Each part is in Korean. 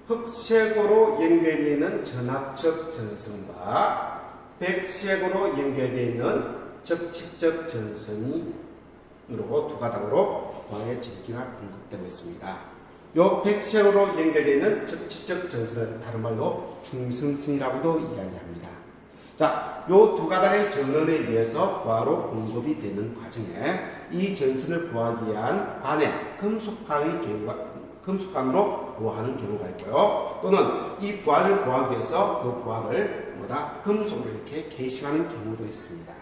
흑색으로 연결되어 있는 전압적 전선과 백색으로 연결되어 있는 접촉적 전선이 두 가닥으로 광의 전기가 공급되고 있습니다. 요 백색으로 연결되어 있는 접촉적 전선을 다른 말로 중성선이라고도 이야기합니다. 자, 요 두 가닥의 전원에 의해서 부하로 공급이 되는 과정에 이 전선을 부하기 위한 반에 금속광으로 부하는 경우가 있고요. 또는 이 부하를 부하기 위해서 그 부하를 금속으로 이렇게 게이싱하는 경우도 있습니다.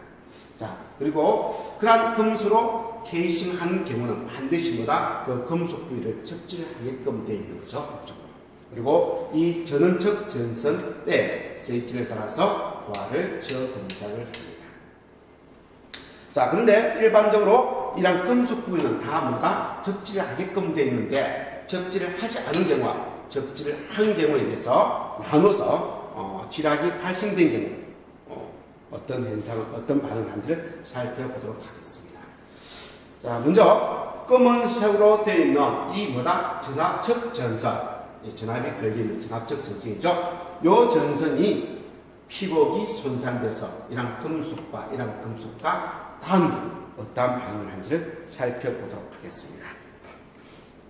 자, 그리고 그러한 금속으로 게이싱하는 경우는 반드시 그 금속 부위를 접질하게끔 되어 있는 거죠. 법적으로. 그리고 이 전원적 전선의 스위치를 따라서 부하를 지어 동작을 합니다. 자, 그런데 일반적으로 이런 금속 부위는 다 접지를 하게끔 되어 있는데 접지를 하지 않은 경우와 접지를 하는 경우에 대해서 나눠서 지락이 발생된 경우 어떤 현상을, 어떤 반응을 하는지를 살펴보도록 하겠습니다. 자, 먼저 검은색으로 되어 있는 이 전압적 전선, 이 전압이 걸리는 전압적 전선이죠. 이 전선이 피복이 손상돼서 이런 금속과 다음 경우 어떠한 반응을 하는지를 살펴보도록 하겠습니다.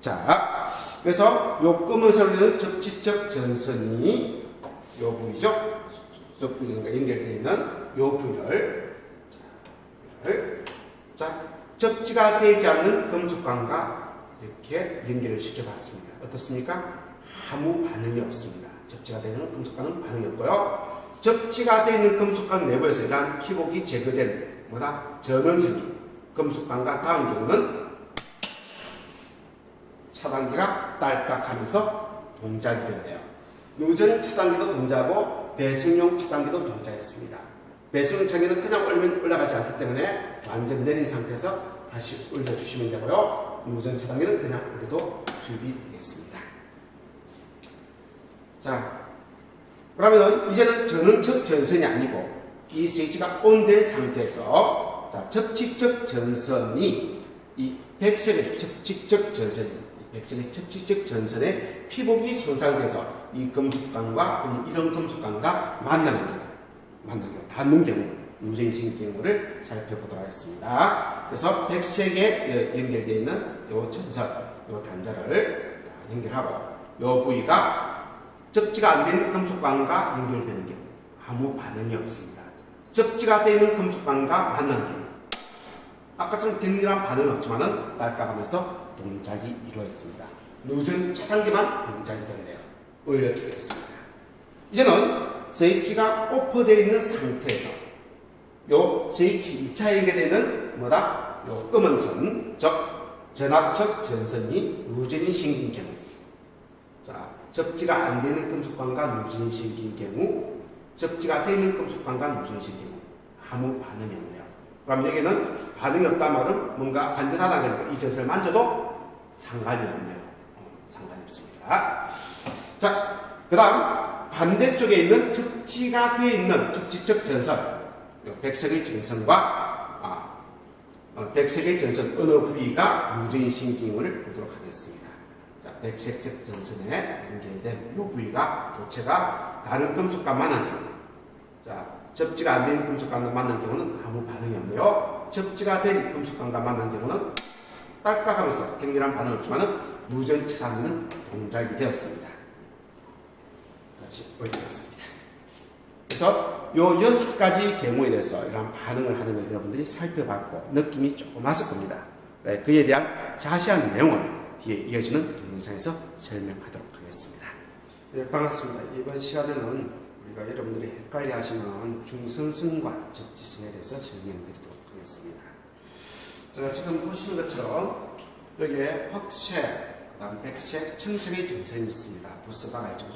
자, 그래서 이 검은색으로 되어 있는 접촉적 전선이 이 부위죠. 연결되어 있는 이 부위를 접지가 되지 않는 금속광과 이렇게 연결을 시켜봤습니다. 어떻습니까? 아무 반응이 없습니다. 접지가 되는 금속광은 반응이 없고요. 접지가 되어 있는 금속광 내부에서 이러한 피복이 제거된 전원선이 금속광과 닿은 경우는 차단기가 딸깍하면서 동작이 되는데요. 누전 차단기도 동작하고 배수용 차단기도 동작했습니다. 배수용 차단기는 그냥 올리면 올라가지 않기 때문에 완전 내린 상태에서 다시 올려주시면 되고요. 누전 차단기는 그냥 올려도 투입이 되겠습니다. 자, 그러면 이제는 전원적 전선이 아니고 이 스위치가 온된 상태에서 접촉적 전선이 이 백색의 접촉적 전선의 피복이 손상돼서 이 금속광과 또는 이런 금속광과 만나는 경우, 닿는 경우, 누전식 경우를 살펴보도록 하겠습니다. 그래서 백색에 연결되어 있는 이 전선, 이 단자를 연결하고 이 부위가 접지가 안 되는 금속광과 연결되는 경우 아무 반응이 없습니다. 접지가 되어 있는 금속광과 만나는 경우 아까처럼 격렬한 반응은 없지만은 딸깍하면서 동작이 이루어졌습니다. 누전 차단기만 동작이 되는데요. 올려주겠습니다. 이제는 스위치가 오프되어 있는 상태에서 요 스위치 2차 연결되는 요 검은선, 즉 전압적 전선이 누전이 생긴 경우, 자, 접지가 안 되는 금속광과 누전이 생긴 경우, 접지가 되어 있는 금속광과 누전이 생긴 경우 아무 반응이 없네요. 그럼 여기는 반응이 없다는 말은 뭔가 안전하다는 거예요. 이 전선을 만져도 상관이 없네요. 상관이 없습니다. 자, 그 다음 반대쪽에 있는 접지가 되어 있는 접지적 전선, 백색의 전선과 백색의 전선 어느 부위가 누전이 생긴 경우를 보도록 하겠습니다. 자, 백색적 전선에 연결된 이 부위가 도체가 다른 금속과 만난 경우, 자, 접지가 안 된 금속광과 만난 경우는 아무 반응이 없고요. 접지가 된 금속광과 만난 경우는 딸깍하면서 격렬한 반응은 없지만 누전 차단기는 동작이 되었습니다. 다시 올리겠습니다. 그래서 요 6가지 경우에 대해서 이런 반응을 하는 걸 여러분들이 살펴봤고 느낌이 조금 왔을 겁니다. 그에 대한 자세한 내용은 뒤에 이어지는 동영상에서 설명하도록 하겠습니다. 네, 반갑습니다. 이번 시간에는 우리가 여러분들이 헷갈려 하시는 중성선과 접지선에 대해서 설명드리도록 하겠습니다. 자, 지금 보시는 것처럼 여기에 흑색, 그다음 백색, 청색의 전선이 있습니다. 부스가 알죠?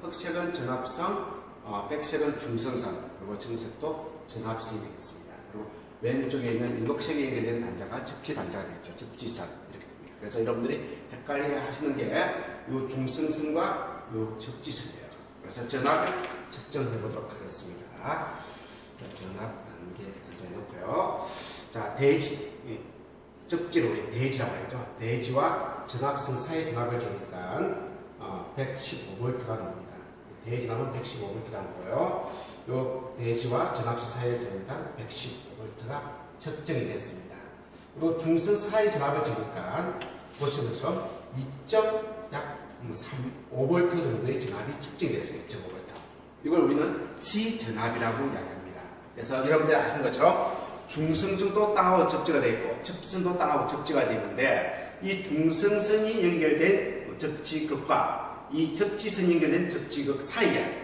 흑색은 전압선, 백색은 중성선, 그리고 청색도 전압선이 되겠습니다. 그리고 왼쪽에 있는 일녹색에 연결된 단자가 접지 단자가 되겠죠. 접지선 이렇게 됩니다. 그래서 여러분들이 헷갈려 하시는 게 이 중성선과 이 접지선이에요. 그래서 전압을 측정해 보도록 하겠습니다. 전압 단계 설정해놓고요. 자, 대지. 접지로 우리 대지라고 하죠. 대지와 전압선 사이의 전압을 재니까 115V가 나옵니다. 대지납은 115V가 나오고요. 요 대지와 전압시 사이의 전압은 115V가 측정이 됐습니다. 그리고 중선 사이 전압을 재니까 보시는 것처럼 2.5V 정도의 전압이 측정이 됐습니다. 2.5V. 이걸 우리는 지전압이라고 이야기합니다. 그래서 여러분들이 아시는 것처럼 중성선도 땅하고 접지가 되어 있고 접지선도 땅하고 접지가 되어 있는데 이 중성선이 연결된 접지극과 이 접지선이 연결된 접지극 사이에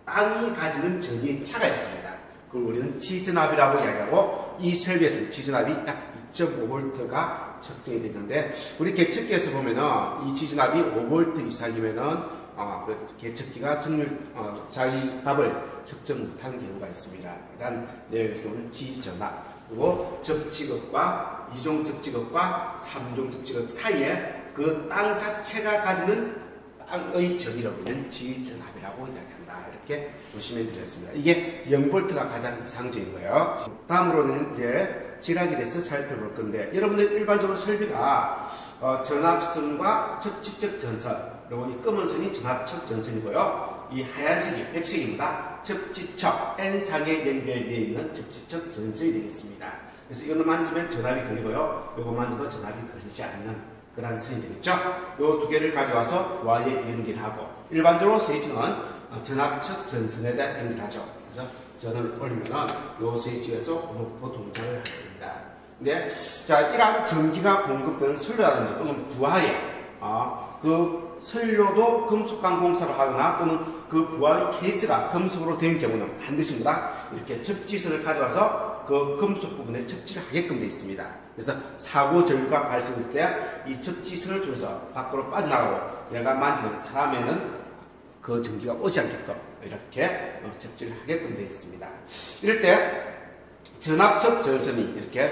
땅이 가지는 전위의 차가 있습니다. 그걸 우리는 지전압이라고 이야기하고 이 설비에서 지전압이 약 2.5V가 측정이 됐는데 우리 계측기에서 보면은 이 지전압이 5V 이상이면은 그 계측기가 자기 값을 측정 못하는 경우가 있습니다. 이런 내용에서 보면 지전압 그리고 접지극과 2종 접지극과 3종 접지극 사이에 그 땅 자체가 가지는 땅의 전위를 우리는 지전압이라고 이야기한다. 이렇게 보시면 되겠습니다. 이게 0V가 가장 이상적인 거예요. 다음으로는 이제 지락에 대해서 살펴볼 건데 여러분들 일반적으로 설비가 전압선과 접지적 전선 그리고 이 검은 선이 전압척 전선이고요. 이 하얀색이 백색입니다. 접지척 N상에 연결되어 있는 접지척 전선이 되겠습니다. 그래서 이거는 만지면 전압이 걸리고요. 이거 만져도 전압이 걸리지 않는 그런 선이 되겠죠. 요 두 개를 가져와서 부하에 연결하고 일반적으로 스위치는 전압척 전선에다 연결하죠. 그래서 전원을 올리면은 요 스위치에서 온오프 동작을 하게 됩니다. 근데 자 이러한 전기가 공급되는 선로라든지 또는 부하에 그 선료도 금속관 공사를 하거나 또는 그 부하의 케이스가 금속으로 된 경우는 반드시 이렇게 접지선을 가져와서 그 금속 부분에 접지를 하게끔 되어 있습니다. 그래서 사고 전류가 발생할 때 이 접지선을 통해서 밖으로 빠져나가고 내가 만지는 사람에는 그 전기가 오지 않게끔 이렇게 접지를 하게끔 되어 있습니다. 이럴 때 전압적 전선이 이렇게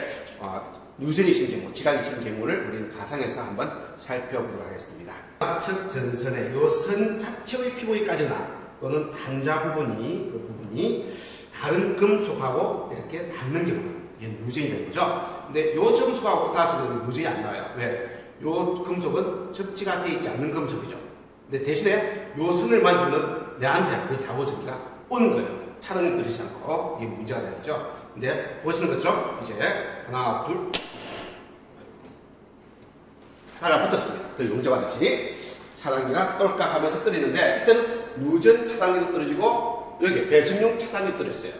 누전이신 경우, 지락이신 경우를 우리는 가상에서 한번 살펴보도록 하겠습니다. 전압적 전선의 이 선 자체의 피부위까지나 또는 단자 부분이 그 부분이 다른 금속하고 이렇게 닿는 경우는 이게 누전이 되는 거죠. 근데 이 금속하고 닿았을 때 누전이 안 나와요. 왜? 이 금속은 접지가 되어 있지 않는 금속이죠. 근데 대신에 이 선을 만지면 내한테 그 사고 전기가 오는 거예요. 차단이 떨어지지 않고 이게 문제가 되는 거죠. 근데 보시는 것처럼 이제 하나, 둘 하나 붙었습니다. 그 용접한 대신 차단기가 떨깍 하면서 떨리는데 이때는 누전 차단기도 떨어지고 여기 배선용 차단기 떨어졌어요.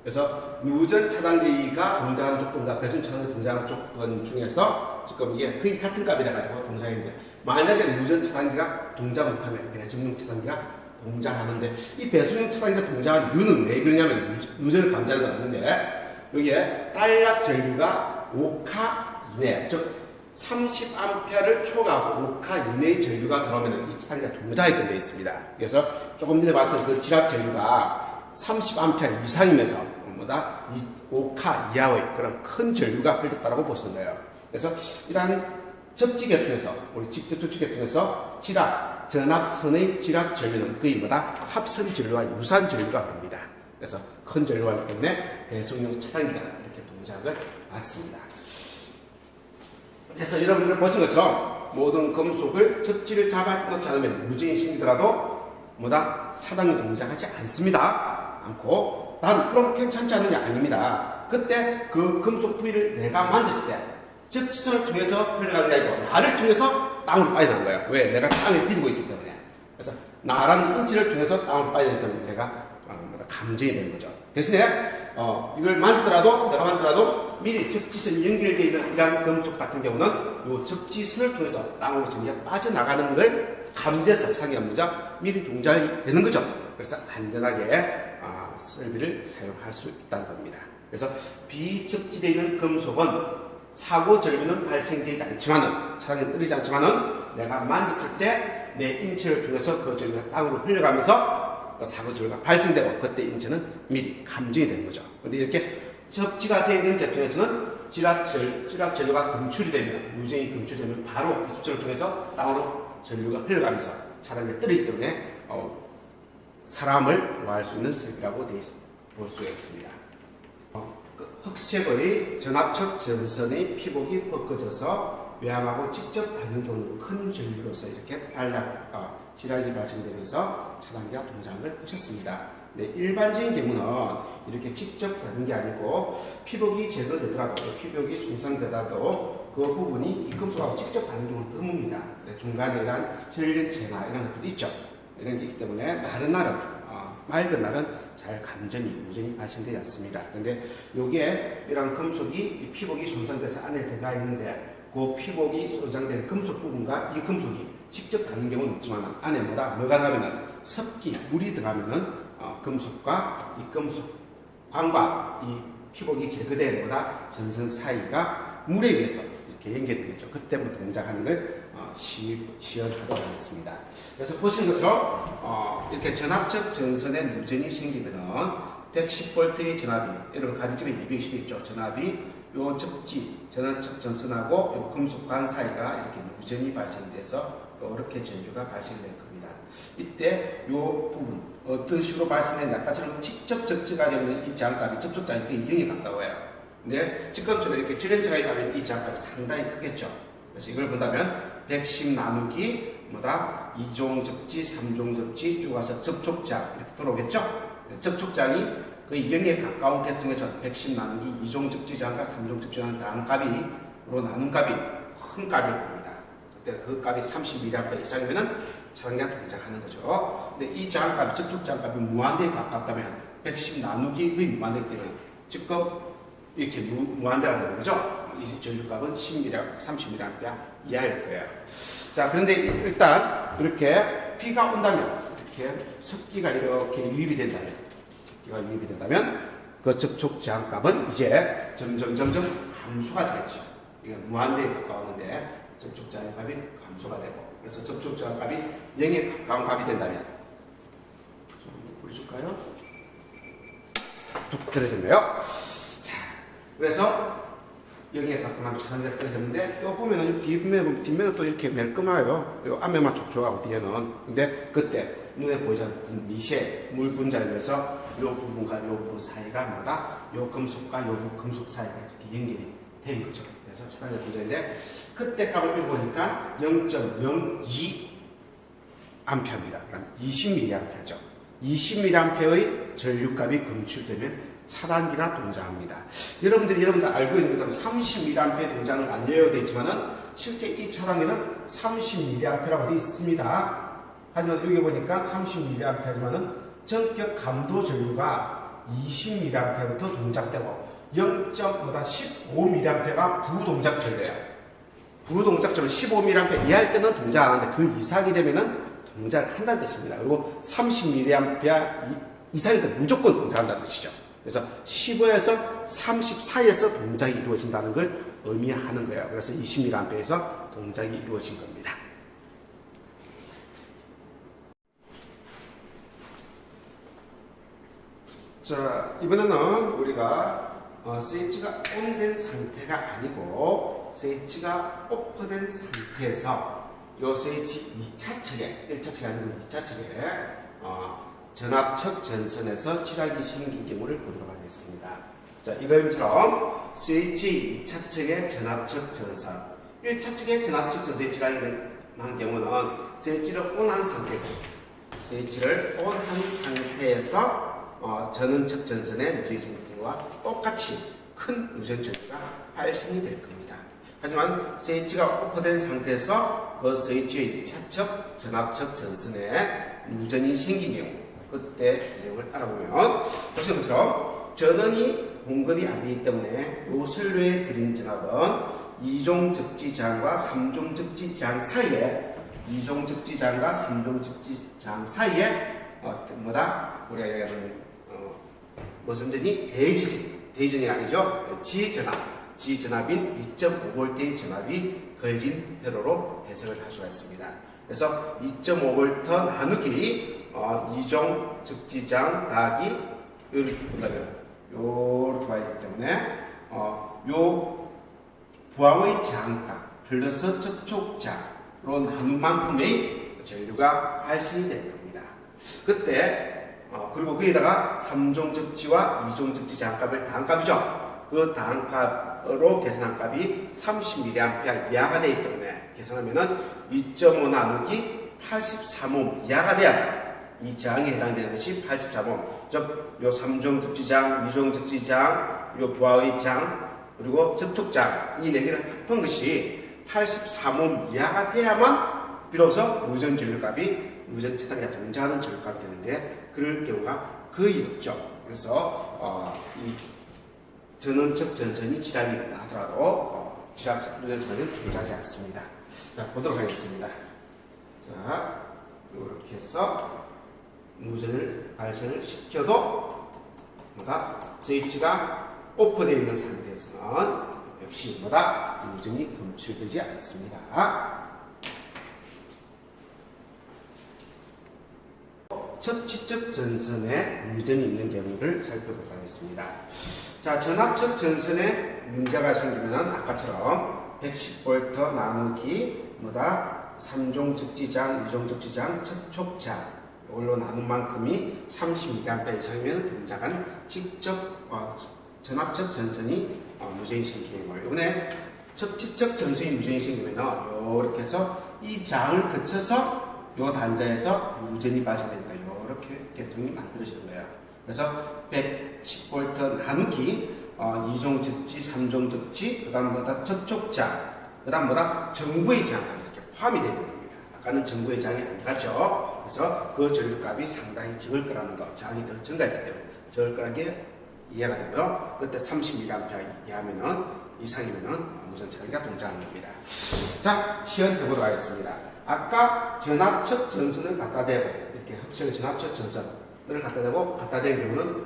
그래서 누전 차단기가 동작하는 조건과 배선 차단기 동작하는 조건 중에서 지금 이게 거의 같은 값이 돼가지고 동작인데 만약에 누전 차단기가 동작 못하면 배선용 차단기가 동작하는데 이 배수용 차단기가 동작한 이유는 왜 그러냐면 누전을 감지하는 건 아닌데 여기에 딸락 전류가 5카 이내 즉 30A를 초과하고 5카 이내의 전류가 들어오면 이 차단기가 동작하게끔 되어 있습니다. 그래서 조금 전에 봤던 그 지압 전류가 30A 이상이면서 뭐다 5카 이하의 그런 큰 전류가 흘렀다고 보시는 거예요. 그래서 이러한 접지 계통에서 우리 직접 접지 계통에서 지압 전압선의 지압 전류는 거의 합선 전류와 유사한 전류가 흐릅니다. 그래서 큰 전류가 있기 때문에 배송용 차단기가 이렇게 동작을 받습니다. 그래서 여러분들 보신 것처럼 모든 금속을 접지를 잡아놓지 않으면 무진이 생기더라도 차단기 동작하지 않고 난 그럼 괜찮지 않느냐? 아닙니다. 그때 그 금속 부위를 내가 만졌을 때 접지선을 통해서 흘러가는 게 아니고 나를 통해서 땅으로 빠져나간 거예요. 왜? 내가 땅에 디디고 있기 때문에. 그래서 나라는 인치를 통해서 땅으로 빠져나기 때문에 내가 감정이 되는 거죠. 대신에 이걸 내가 만들더라도 미리 접지선이 연결되어 있는 이러한 금속 같은 경우는 이 접지선을 통해서 땅으로 전기가 빠져나가는 걸 감지해서 자기가 미리 동작이 되는 거죠. 그래서 안전하게 설비를 사용할 수 있다는 겁니다. 그래서 비접지되어 있는 금속은 사고 전류는 발생되지 않지만은 차단이 떨어지지 않지만은 내가 만졌을 때 내 인체를 통해서 그 전류가 땅으로 흘러가면서 사고 전류가 발생되고 그때 인체는 미리 감정이 되는 거죠. 그런데 이렇게 접지가 되어 있는 계통에서는 지압 전류가 검출이 되면 누전이 검출되면 바로 기습전을 통해서 땅으로 전류가 흘러가면서 차단이 떨어지기 때문에 사람을 구할 수 있는 설비라고 볼 수가 있습니다. 흑색의 전압척 전선의 피복이 벗겨져서 외항하고 직접 닿는 경우는 큰 전류로서 이렇게 지락이 발생되면서 차단기가 동작을 하셨습니다. 네, 일반적인 경우는 이렇게 직접 닿는 게 아니고 피복이 제거되더라도 피복이 손상되더라도 그 부분이 이 금속하고 직접 닿는 경우는 드뭅니다. 네, 중간에 이런 전륜체나 이런 것들이 있죠. 이런 게 있기 때문에 마른 날은 맑은 날은 잘 감전이 무전이 발생되지 않습니다. 그런데 여기에 이런 금속이 피복이 손상돼서 안에 들어가 있는데 그 피복이 손상된 금속 부분과 이 금속이 직접 닿는 경우는 없지만 안에 뭐가 들어가면은 습기, 물이 들어가면은 금속과 이 금속광과 이 피복이 제거된 전선 사이가 물에 의해서 이렇게 연결되겠죠. 그때부터 동작하는 걸 시연하도록 하겠습니다. 그래서 보시는 것처럼 이렇게 전압적 전선에 누전이 생기면은 110V의 전압이 이런 가지집에 220이 있죠. 전압이 요 접지 전원적 전선하고 요 금속관 사이가 이렇게 누전이 발생돼서 이렇게 전류가 발생될 겁니다. 이때 요 부분 어떤 식으로 발생되냐 아까처럼 직접 접지가 되면 이 제한값이 접촉자에 0에 가까워요. 근데 지금처럼 이렇게 지연체가 있다면 이 제한값이 상당히 크겠죠. 그래서 이걸 본다면 110 나누기 2종 접지, 3종 접지 쭉 와서 접촉장 이렇게 들어오겠죠. 접촉장이 거의 0에 가까운 계통에서 110 나누기 2종 접지장과 3종 접지장 다한 값으로 나눈 값이 큰 값일 겁니다. 그때 그 값이 30mA 이상이면은 차단기가 동작하는 거죠. 근데 이 저항값, 접촉 저항값이 무한대에 가깝다면 110 나누기의 무한대이기 때문에 지금 이렇게 무한대가 되는 거죠. 이 전류값은 30mA 이하일 거예요. 자, 그런데 일단 이렇게 비가 온다면 이렇게 습기가 이렇게 유입이 된다면 그 접촉 저항값은 이제 점점 감소가 되겠죠. 이건 무한대에 가까웠는데 접촉 저항값이 감소가 되고 그래서 접촉 저항값이 0에 가까운 값이 된다면 좀 보여줄까요? 뚝 떨어졌네요. 자, 그래서 0에 가까운 차단기가 떨어졌는데 또 보면은 뒷면은 또 이렇게 멜끔해요. 요 앞면만 촉촉하고 뒤에는. 근데 그때 눈에 보이지 않는 미세 물 분자에 의해서 요 부분과 요 부분 사이가 요 금속과 요 금속 사이가 이렇게 연결이 된 거죠. 그래서 차단기가 떨어졌는데 그때 값을 읽어보니까 0.02 암페어입니다. 그럼 20mA죠. 20mA의 전류값이 검출되면 차단기가 동작합니다. 여러분들 알고 있는 것처럼 30mA 동작은 아니어야 되지만은 실제 이 차단기는 30mA라고 되어 있습니다. 하지만 여기 보니까 30mA지만은 전격 감도 전류가 20mA부터 동작되고 0.15mA가 부동작 전류예요. 부동작처럼 15mA 이하일 때는 동작 안 하는데 그 이상이 되면은 동작을 한다는 뜻입니다. 그리고 30mA 이상일 때 무조건 동작한다는 뜻이죠. 그래서 15에서 30 사이에서 동작이 이루어진다는 걸 의미하는 거예요. 그래서 20mA에서 동작이 이루어진 겁니다. 자, 이번에는 우리가 스위치가 ON된 상태가 아니고 스위치가 오프된 상태에서 이 스위치 2차 측에 1차 측이 아니고 2차 측에 전압측 전선에서 지락이 생긴 경우를 보도록 하겠습니다. 자, 이거처럼 스위치 2차 측의 전압측 전선 1차 측의 전압측 전선에 지락이 난 경우는 스위치를 ON한 상태에서 전원측 전선의 누전이 생긴 경우와 똑같이 큰 누전 전류가 발생이 될 겁니다. 하지만 스위치가 오프된 상태에서 그 스위치의 2차측 전압측 전선에 누전이 생긴 경우 그때 내용을 알아보면 보시는 것처럼 전원이 공급이 안 되기 때문에 이 선로에 그린 전압은 2종 접지장과 3종 접지장 사이에 2종 접지장과 3종 접지장 사이에 우리가 얘기하는 무슨 전이 대지전이 아니죠. 지전압인 2.5V의 전압이 걸린 회로로 해석을 할 수가 있습니다. 그래서 2.5V 나누기 2종 접지장 더하기 이렇게 본다면 이렇게 봐야 되기 때문에 요 부하의 장가 플러스 접촉자로 나눈 만큼의 전류가 발생이 될 겁니다. 그때 그리고 거기다가 3종 접지와 2종 접지 장값을 더한 값이죠. 그 다항값으로 계산한 값이 30mA 이하가 되기 때문에 계산하면은 2.5 나누기 83옴 이하가 돼야 이 저항에 해당되는 것이 83옴. 즉, 요 3종 접지장, 2종 접지장, 요 부하의 장, 그리고 접촉장, 이 4개를 합한 것이 83옴 이하가 돼야만 비로소 무전 전류값이 무전 차단기가 동작하는 전류값이 되는데, 그럴 경우가 거의 없죠. 그래서, 이 전원적 전선이 지락이 나더라도, 지락 무전 차단기는 동작하지 않습니다. 자, 보도록 하겠습니다. 자, 이렇게 해서, 무전을 발생을 시켜도 뭐다 스위치가 오프되어 있는 상태에서는 역시 뭐다 무전이 검출되지 않습니다. 접지적 전선에 무전이 있는 경우를 살펴보도록 하겠습니다. 자, 전압적 전선에 문제가 생기면 아까처럼 110V 나누기 뭐다 3종 접지장, 2종 접지장, 접촉장 이걸로 나눈 만큼이 30mA 이상이면 동작한 직접 전압적 전선이 무전이 생기는 거예요. 이번에 접지적 전선이 무전이 생기면 이렇게 해서 이 장을 거쳐서 이 단자에서 무전이 발생됩니다. 이렇게 계통이 만들어지는 거예요. 그래서 110V 나누기 2종 접지, 3종 접지, 그 다음 뭐다 접촉장, 그 다음 뭐다 전구의 장 이렇게 포함이 되는 겁니다. 아까는 전구의 장이 아니었죠. 그래서 그 전류값이 상당히 적을 거라는 거, 장이 더 증가했기 때문에 적을 거라는 게 이해가 되고요. 그때 30mA 이하면은 이상이면은 무전 차단기가 동작하는 겁니다. 자, 시연 해보도록 하겠습니다. 아까 전압적 전선을 갖다 대고 이렇게 합체의 전압적 전선을 갖다 대고 갖다 댄 경우는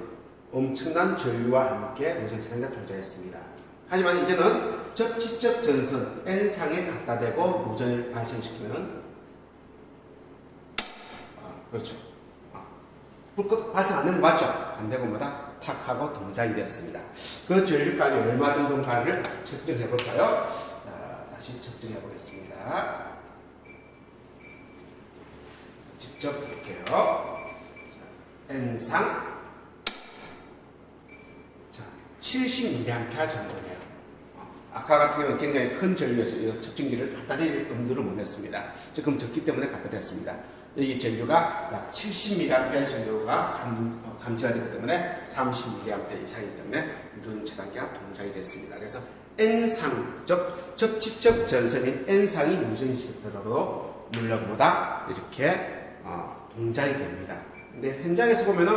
엄청난 전류와 함께 무전 차단기가 동작했습니다. 하지만 이제는 접지적 전선 N상에 갖다 대고 무전을 발생시키면은 그렇죠. 불꽃 발생 안 되는 거 맞죠? 안 되고 뭐다 탁 하고 동작이 되었습니다. 그 전류값이 얼마 정도인가를 측정해 볼까요? 자, 다시 측정해 보겠습니다. 직접 볼게요. N상 자, 70mA 정도네요. 아까 같은 경우는 굉장히 큰 전류에서 이 측정기를 갖다 댈 엄두를 못 냈습니다. 지금 적기 때문에 갖다 댔습니다. 이 전류가 약 70mA 정도가 감지가 되기 때문에 30mA 이상이기 때문에 무전 차단기가 동작이 됐습니다. 그래서 N상, 접지적 전선인 N상이 무전이 시켜도 물량보다 이렇게 동작이 됩니다. 근데 현장에서 보면은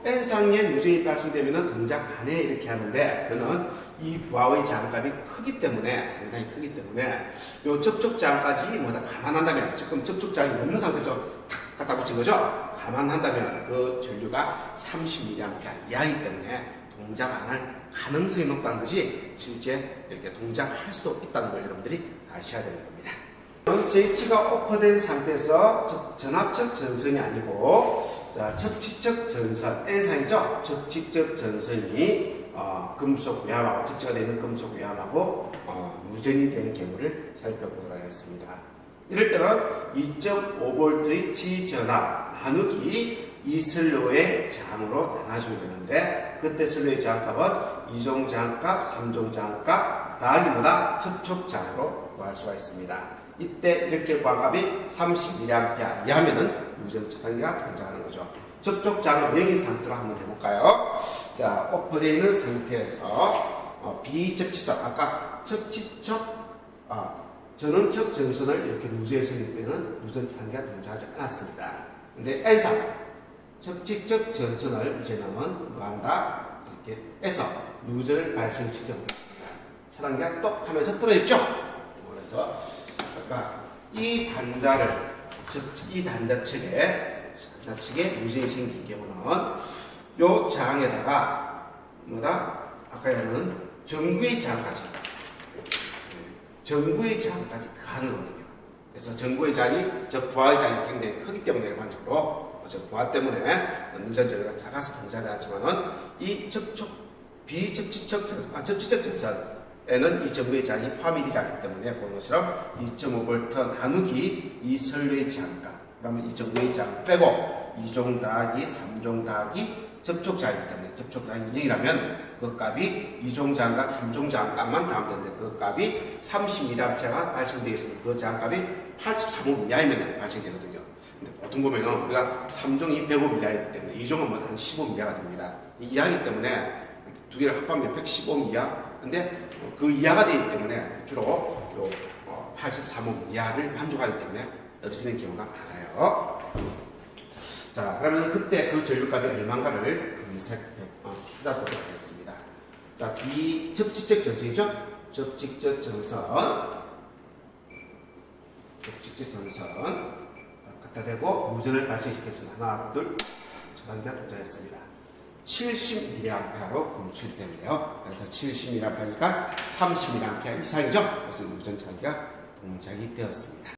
N상에 무전이 발생되면은 동작 안 해 이렇게 하는데 그는 이 부하의 장값이 크기 때문에 상당히 크기 때문에 요 접촉장까지 뭐다 감안한다면 지금 접촉장이 없는 상태에서 탁 갖다 붙인 거죠. 감안한다면 그 전류가 30mA 이하이기 때문에 동작 안 할 가능성이 높다는 것이 실제 이렇게 동작할 수도 있다는 걸 여러분들이 아셔야 되는 겁니다. 스위치가 오프된 상태에서 전압적 전선이 아니고 자, 접지적 전선 N상이죠. 접지적 전선이 금속 외압하고 접지가 되는 금속 외압하고 무전이 되는 경우를 살펴보도록 하겠습니다. 이럴 때는 2.5V의 지전압 나누기 이슬로의 장으로 나눠주면 되는데 그때 슬로의 장값은 2종 장값, 3종 장값 더하기보다 접촉장으로 구할 수가 있습니다. 이때 이렇게 구한값이 30mA 이하면은 무전 차단기가 동작하는 거죠. 접촉장을 0인 상태로 한번 해볼까요? 자, 오프되어 있는 상태에서 비접지적, 아까 접지적, 전원적 전선을 이렇게 누수해 생길 때는 무전 차단기가 동작하지 않았습니다. 근데 N상, 접지적 전선을 이제는 뭐한다? 이렇게 해서 누전을 발생시켜 보겠습니다. 차단기가 똑 하면서 떨어졌죠? 그래서 아까 이 단자를, 즉, 이 단자 측에 무전이 생긴 경우는 요 장에다가 뭐다? 아까 얘는 전구의 장까지 가는 거거든요. 그래서 전구의 장이 저 부하의 장이 굉장히 크기 때문에 일반적으로 저 부하 때문에 무전 전류가 작아서 동작하지 않지만은 이 비접지적 전선, 접지적 전선에는 이 전구의 장이 포함이 되지 않기 때문에 보는 것처럼 2.5V 나누기 이 선류의 장값 그러면 이 전구의 장 빼고 2종 더하기 3종 더하기 접촉자이기 때문에 접촉자는 0이라면 그 값이 2종 저항과 3종 저항 값만 나오면 되는데 그 값이 30mA가 발생되어 있으면 그 저항 값이 83옴 이하이면 발생되거든요. 근데 보통 보면은 우리가 3종이 105옴 이하이기 때문에 2종은 뭐 한 15옴 이하가 됩니다. 이하이기 때문에 두 개를 합하면 115옴 이하. 근데 그 이하가 되기 때문에 주로 요 83옴 이하를 만족하기 때문에 떨어지는 경우가 많아요. 자, 그러면 그때 그 전류값이 얼마인가를 찾아보도록 하겠습니다. 자, 비접지적 전선이죠? 접지적 전선. 갖다 대고 무전을 발생시켰습니다. 하나, 둘, 첫 단계가 도착했습니다. 70mA로 검출이 되네요. 그래서 70mA니까 30mA 이상이죠? 그래서 무전 차기가 동작이 되었습니다.